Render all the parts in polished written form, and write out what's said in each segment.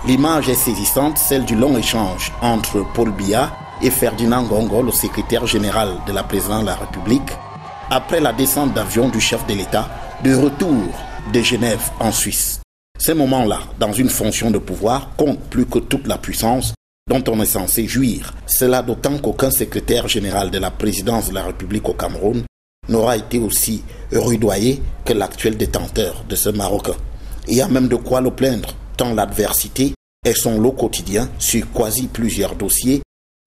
L'image est saisissante, celle du long échange entre Paul Biya et Ferdinand Ngongo, le secrétaire général de la présidence de la République, après la descente d'avion du chef de l'État de retour de Genève en Suisse. Ces moments-là, dans une fonction de pouvoir, comptent plus que toute la puissance dont on est censé jouir. Cela d'autant qu'aucun secrétaire général de la présidence de la République au Cameroun n'aura été aussi rudoyé que l'actuel détenteur de ce Marocain. Il y a même de quoi le plaindre, tant l'adversité est son lot quotidien sur quasi plusieurs dossiers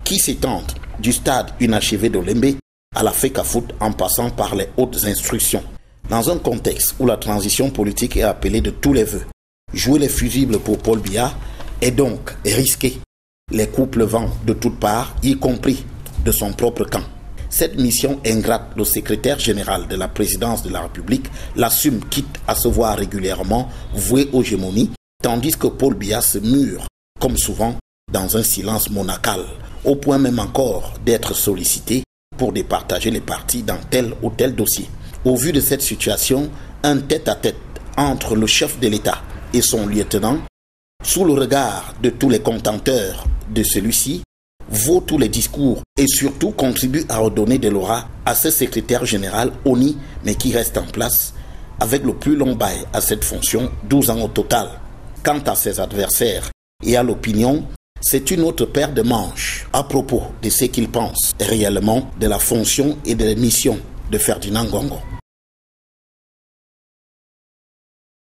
qui s'étendent du stade inachevé d'Olembe à la FECAFOOT en passant par les hautes instructions. Dans un contexte où la transition politique est appelée de tous les vœux, jouer les fusibles pour Paul Biya est donc risqué. Les coups pleuvant de toutes parts, y compris de son propre camp. Cette mission ingrate, le secrétaire général de la présidence de la République l'assume, quitte à se voir régulièrement voué aux gémonies, tandis que Paul Biya se mure, comme souvent, dans un silence monacal, au point même encore d'être sollicité pour départager les partis dans tel ou tel dossier. Au vu de cette situation, un tête-à-tête entre le chef de l'État et son lieutenant, sous le regard de tous les contenteurs de celui-ci, vaut tous les discours et surtout contribue à redonner de l'aura à ce secrétaire général honni, mais qui reste en place avec le plus long bail à cette fonction, 12 ans au total. Quant à ses adversaires et à l'opinion, c'est une autre paire de manches à propos de ce qu'ils pensent réellement de la fonction et de la mission de Ferdinand Ngongo.